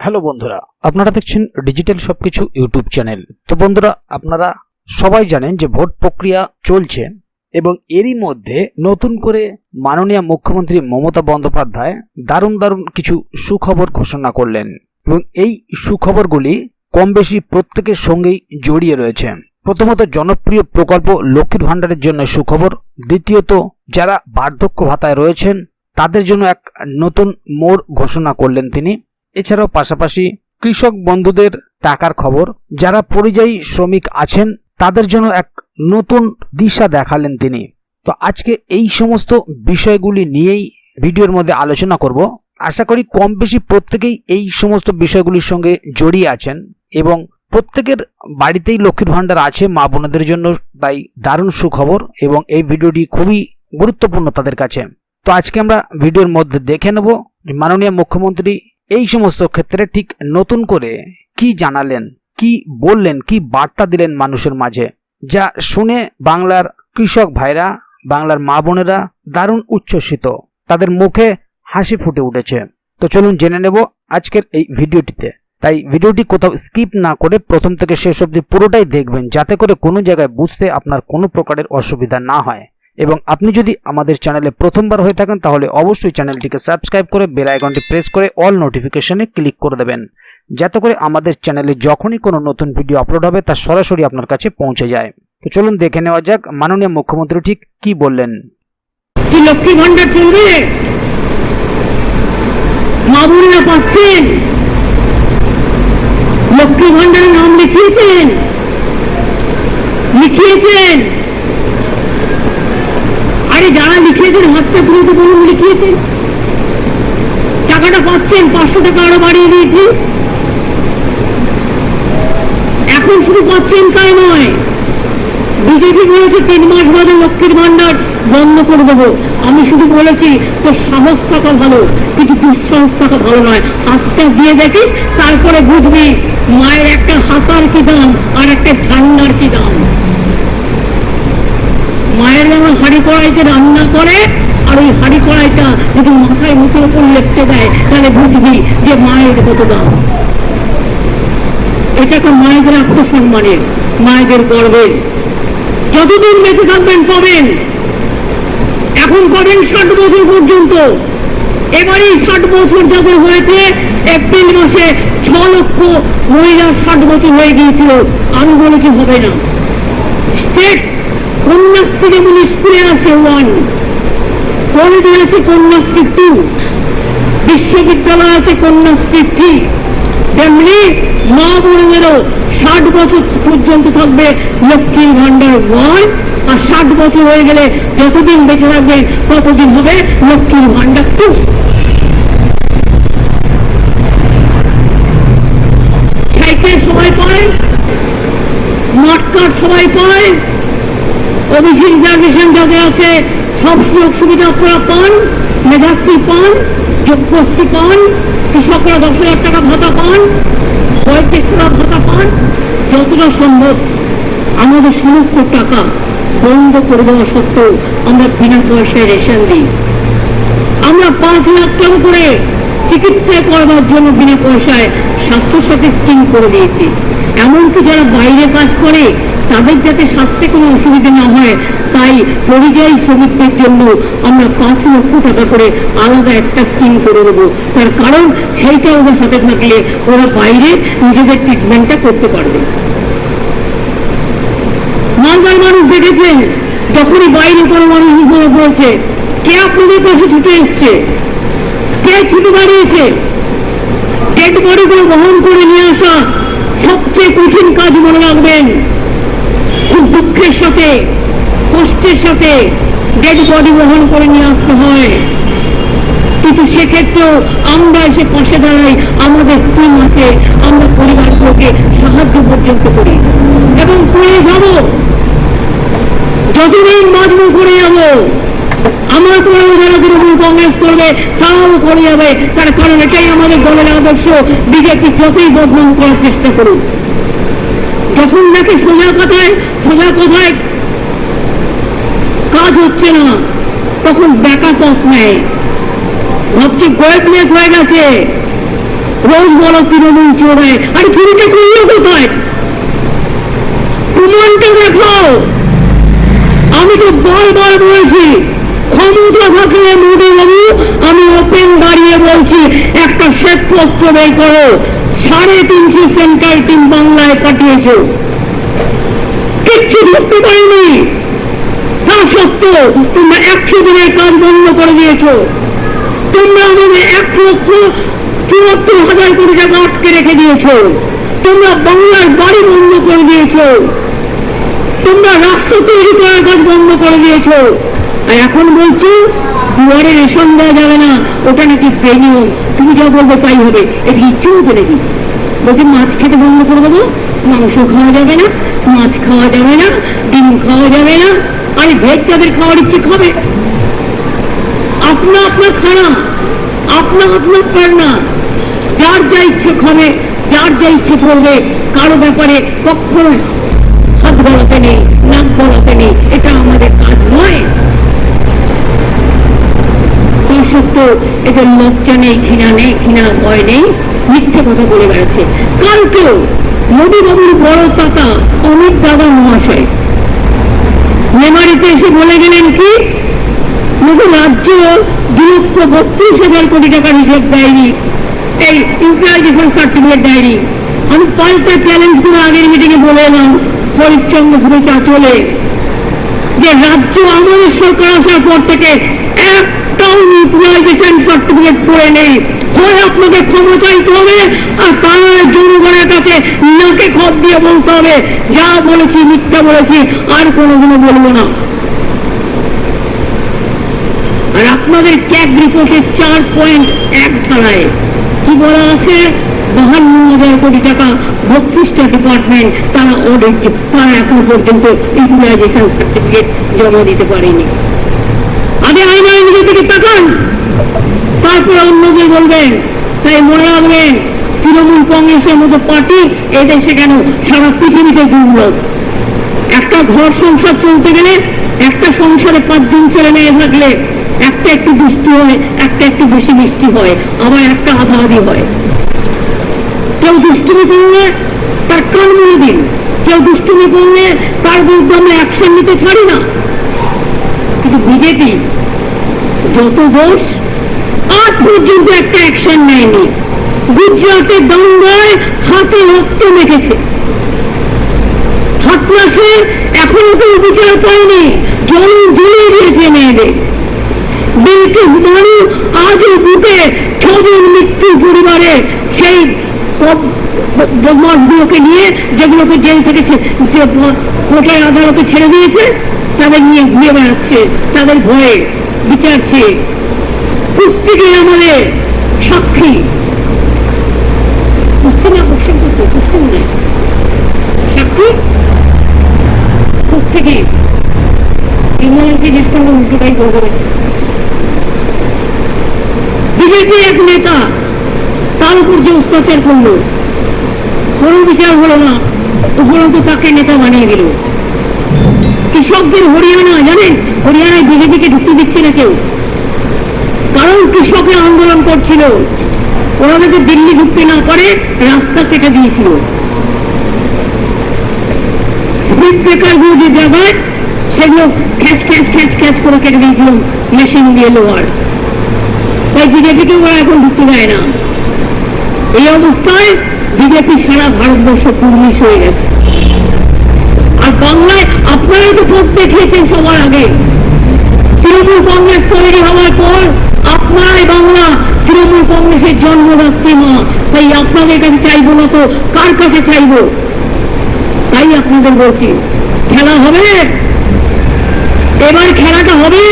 Hello বন্ধুরা, আপনারা দেখছেন ডিজিটাল সবকিছু ইউটিউব চ্যানেল। তো বন্ধুরা, আপনারা সবাই জানেন যে ভোট প্রক্রিয়া চলছে এবং এরই মধ্যে নতুন করে মাননীয় মুখ্যমন্ত্রী মমতা বন্দ্যোপাধ্যায় দারুণ কিছু সুখবর ঘোষণা করলেন এবং এই সুখবরগুলি কম বেশি প্রত্যেকের সঙ্গেই জড়িয়ে রয়েছে। প্রথমত, জনপ্রিয় প্রকল্প লক্ষ্মীর ভাণ্ডারের জন্য সুখবর। দ্বিতীয়ত, যারা বার্ধক্য ভাতায় রয়েছেন তাদের জন্য এক নতুন মোড় ঘোষণা করলেন তিনি। এছাড়াও পাশাপাশি কৃষক বন্ধুদের টাকার খবর, যারা পরিযায়ী শ্রমিক আছেন তাদের জন্য এক নতুন দিশা দেখালেন তিনি। তো আজকে এই সমস্ত বিষয়গুলি নিয়েই ভিডিওর মধ্যে আলোচনা করব। আশা করি কম বেশি প্রত্যেকেই এই সমস্ত বিষয়গুলির সঙ্গে জড়িয়ে আছেন এবং প্রত্যেকের বাড়িতেই লক্ষ্মীর ভাণ্ডার আছে মা বোনদের জন্য, তাই দারুণ সুখবর এবং এই ভিডিওটি খুবই গুরুত্বপূর্ণ তাদের কাছে। তো আজকে আমরা ভিডিওর মধ্যে দেখে নেব মাননীয় মুখ্যমন্ত্রী এই সমস্ত ক্ষেত্রে ঠিক নতুন করে কি জানালেন, কি বললেন, কি বার্তা দিলেন মানুষের মাঝে, যা শুনে বাংলার কৃষক ভাইরা, বাংলার মা বোনেরা দারুণ উচ্ছ্বসিত, তাদের মুখে হাসি ফুটে উঠেছে। তো চলুন জেনে নেব আজকের এই ভিডিওটিতে। তাই ভিডিওটি কোথাও স্কিপ না করে প্রথম থেকে শেষ অবধি পুরোটাই দেখবেন, যাতে করে কোনো জায়গায় বুঝতে আপনার কোনো প্রকারের অসুবিধা না হয়। এবং আপনি যদি আমাদের চ্যানেলে প্রথমবার হয়ে থাকেন তাহলে অবশ্যই চ্যানেলটিকে সাবস্ক্রাইব করে বেল আইকনটি প্রেস করে অল নোটিফিকেশনে ক্লিক করে দেবেন, যাতে করে আমাদের চ্যানেলে যখনই কোনো নতুন ভিডিও আপলোড হবে তা সরাসরি আপনার কাছে পৌঁছে যায়। তো চলুন দেখে নেওয়া যাক মাননীয় মুখ্যমন্ত্রী ঠিক কি বললেন। লক্ষ্মী ভাণ্ডার চলবে, মা বোনেরা পাচ্ছেন, লক্ষ্মী ভাণ্ডারের নাম লিখিয়েছেন। আরে যারা লিখিয়েছেন হাতটা তুলে তো বলুন লিখিয়েছেন। টাকাটা পাচ্ছেন, 500 টাকা আরো বাড়িয়ে দিয়েছি। এখন শুধু পাচ্ছেন তাই নয়, বিজেপি বলেছে 3 মাস বাদে লক্ষ্মীর ভাণ্ডার বন্ধ করে দেবো। আমি শুধু বলেছি তোর সাহস থাকা ভালো, কিন্তু দুঃসাহস থাকা ভালো নয়। হাতটা দিয়ে দেখি, তারপরে বুঝবি মায়ের একটা হাতার কি দাম আর একটা ঠান্ডার কি দাম। মায়ের যেমন হাঁড়ি কড়াইতে রান্না করে, আর ওই হাঁড়ি কড়াইটা যদি মাথায় মুখের উপর লেপতে দেয় তাহলে বুঝবি যে মায়ের কত দাম। এটা তো মায়েদের আত্মসম্মানের, মায়েদের গর্বের। যতদিন বেঁচে থাকবেন পাবেন। এখন পাবেন 60 বছর পর্যন্ত। এবারেই 60 বছর যাদের হয়েছে, এপ্রিল মাসে 6 লক্ষ মহিলার 60 বছর হয়ে গিয়েছিল। আমি বলেছি হবে না। স্টেট কন্যাশ্রী যেমন স্কুলে আছে 1, করে দিয়েছে কন্যাশ্রী 2, বিশ্ববিদ্যালয় আছে কন্যাশ্রী 3, তেমনি মা বোনেদেরও 60 বছর পর্যন্ত থাকবে লক্ষ্মীর ভাণ্ডার 1, আর 60 বছর হয়ে গেলে যতদিন বেঁচে থাকবেন ততদিন হবে লক্ষ্মীর ভাণ্ডার 2। সাইকেল সবাই পায়, স্মার্ট কার্ড সবাই পায়, ওবিসি রিজার্ভেশন যাদের আছে সব সুযোগ সুবিধা আপনারা পান, মেধাশ্রী পান, যোগ্যশ্রী পান, কৃষকরা 10,000 টাকা ভাতা পান, বয়োজ্যেষ্ঠরা ভাতা পান। যতটা সম্ভব আমাদের সমস্ত টাকা বন্ধ করে দেওয়া সত্ত্বেও আমরা বিনা পয়সায় রেশন দিই। আমরা 5 লাখ টাকা করে চিকিৎসায় করবার জন্য বিনা পয়সায় স্বাস্থ্যসাথী স্কিম করে দিয়েছি। এমনকি যারা বাইরে কাজ করে তাদের যাতে স্বাস্থ্যে কোনো অসুবিধা না হয়, তাই পরিযায়ী শ্রমিকদের জন্য আমরা 5 লক্ষ টাকা করে আলাদা একটা স্কিম করে দেবো। তার কারণ সেইটা ওদের হাতে থাকলে ওরা বাইরে নিজেদের ট্রিটমেন্টটা করতে পারবে। মালদার মানুষ দেখেছেন, যখনই বাইরে কোনো মানুষ বলছে কে আপনাদের কাছে ছুটে এসছে, কে ছুটে বাড়িয়েছে। ডেড বডিগুলো বহন করে নিয়ে আসা সবচেয়ে কঠিন কাজ, মনে রাখবেন। খুব দুঃখের সাথে, কষ্টের সাথে ডেড বডি বহন করে নিয়ে আসতে হয়, কিন্তু সেক্ষেত্রেও আমরা এসে পাশে দাঁড়াই। আমাদের স্কিম আছে, আমরা পরিবারগুলোকে সাহায্য পর্যন্ত করি এবং করে যাব। যতদিন বাঁচবো করে যাব। আমার পরেও যারা তৃণমূল কংগ্রেস করবে তারাও করে যাবে। তার কারণ এটাই আমাদের দলের আদর্শ। বিজেপি যতই বদনাম করার চেষ্টা করুক, যখন নাকি সোজা কথায় কাজ হচ্ছে না, তখন ব্যাকা পথ নেয়। ভাবছি গোয়েটনেস হয়ে গেছে, রোজ বলো তৃণমূল চোরায়, আর চুরিটা করলো কোথায়? প্রমাণটা দেখাও। আমি তো বারবার বলছি, ক্ষমতা থাকলে মোদী বাবু, আমি ওপেন দাঁড়িয়ে বলছি, একটা শ্বেতপত্র বের করো। 350 সেন্ট্রাল টিম বাংলায় পাঠিয়েছ, কিচ্ছু ধরতে পারিনি। তা সত্ত্বেও তোমরা 100 দিনের কাজ বন্ধ করে দিয়েছ। তোমরা আমাদের 1,74,000 কোটি টাকা আটকে রেখে দিয়েছ। তোমরা বাংলার বাড়ি বন্ধ করে দিয়েছ। তোমরা রাস্তা তৈরি করার কাজ বন্ধ করে দিয়েছ। আর এখন বলছো দুয়ারে রেশন দেওয়া যাবে না, ওটা নাকি প্রেমিয়ম, তুমি যা বলবে তাই হবে। এটা ইচ্ছে হতে নাকি? বলছি মাছ খেতে বন্ধ করে দেবো, মাংস খাওয়া যাবে না, মাছ খাওয়া যাবে না, ডিম খাওয়া যাবে না। আরে ভেজ যাদের খাওয়ার ইচ্ছে খাবে। আপনা আপনার খানা, আপনা আপনার পারনা, যার যা ইচ্ছে খাবে, যার যা ইচ্ছে করবে। কারো ব্যাপারে কখনো হাত গলাতে নেই, নাক গলাতে নেই, এটা আমাদের কাজ নয়। তা সত্ত্বেও এদের লজ্জা নেই, ঘৃণা নেই, ঘৃণার ভয় নেই, মিথ্যে কথা বলে বেড়াচ্ছে। কালকেও মোদী বাবুর বড় তাতা অমিত দাদা মহাশয় মেমারিতে এসে বলে গেলেন কি, রাজ্য 2,32,000 কোটি টাকার হিসেব দেয়নি, এই ইউটিলাইজেশন সার্টিফিকেট দেয়নি। আমি পাল্টা চ্যালেঞ্জ করে আগের মিটিংয়ে বলে এলাম হরিশ্চন্দ্র চাচলে, যে রাজ্য আমাদের সরকার আসার পর থেকে একটাও ইউটিলাইজেশন সার্টিফিকেট করে নেই। হয় আপনাকে ক্ষমা চাইতে হবে, আর তাহলে জনগণের কাছে নাকে খত দিয়ে বলতে হবে যা বলেছি মিথ্যা বলেছি, আর কোনোদিনও বলবো না। আর আপনাদের ক্যাগ রিপোর্টের 4.1 ধারায় কি বলা আছে, 52,000 কোটি টাকা 32টা ডিপার্টমেন্ট তারা অডিট, তারা এখনো পর্যন্ত ইউটিলাইজেশন সার্টিফিকেট জমা দিতে পারেনি। আগে আইন নিজে থেকে তাকান, তারপরে অন্যদের বলবেন। তাই মনে রাখবেন, তৃণমূল কংগ্রেসের মতো পার্টি এদেশে কেন, সারা পৃথিবীতে দুর্লভ। একটা ঘর সংসার চলতে গেলে, একটা সংসারে 5 জন ছেলে মেয়ে থাকলে, একটা একটু দুষ্টু হয়, একটা একটু বেশি মিষ্টি হয়, আবার একটা আধাআধি হয়। কেউ দুষ্টুমি করলে তার কান মেরে দিন, কেউ দুষ্টুমি করলে তার বিরুদ্ধে আমরা অ্যাকশন নিতে ছাড়ি না। কিন্তু বিজেপি যত দোষ, আজ পর্যন্ত একটা অ্যাকশন নেয়নি। গুজরাটের দঙ্গায় হাতে রক্ত মেখেছে, হাতরাসে এখনো কেউ বিচার পায়নি, জল জ্বলিয়ে দিয়েছে মেয়েদের। বিলকিস বানু আজও বুকে 6 জন মৃত্যুর পরিবারে সেই বদমাশগুলোকে নিয়ে, যেগুলোকে জেল থেকে কোর্টের আদালতে ছেড়ে দিয়েছে, তাদের নিয়ে ঘুরে বেড়াচ্ছে, তাদের ভয়ে বিচার চেয়ে। কুস্তিকে আমাদের সাক্ষী, কুস্তি না বক্সিং করতে, কুস্তি নয়, সাক্ষী কুস্তিকে ইংল্যান্ডকে জিজ্ঞেস করলে উল্টোটাই করবে। বিজেপি এক নেতা, তার উপর যে অত্যাচার করলো, কোন বিচার হলো না, উপরন্তু তাকে নেতা বানিয়ে দিল। কৃষকদের হরিয়ানা, জানেন হরিয়ানায় বিজেপিকে ঢুকতে দিচ্ছে না কেউ, কারণ কৃষকরা আন্দোলন করছিল। ওরা যাতে দিল্লি ঢুকতে না পারে রাস্তা কেটে দিয়েছিল। স্পিড ব্রেকার গুলো যে জায়গায়, সেগুলো খ্যাচ খ্যাচ খ্যাচ খ্যাচ করে কেটে দিয়েছিল মেশিন দিয়ে, লোহার। তাই বিজেপিকে ওরা এখন ঢুকতে দেয় না। এই অবস্থায় বিজেপি সারা ভারতবর্ষ কুর্নিশ হয়ে গেছে। আর বাংলায় আপনারা তো ভোট দেখিয়েছেন সবার আগে। তৃণমূল কংগ্রেস তৈরি হওয়ার পর আপনারাই বাংলা তৃণমূল কংগ্রেসের জন্মদাত্রী মা। তাই আপনাদের কাছে চাইবো না তো কার কাছে চাইবো? তাই আপনাদের বলছি, খেলা হবে, এবার খেলাটা হবে।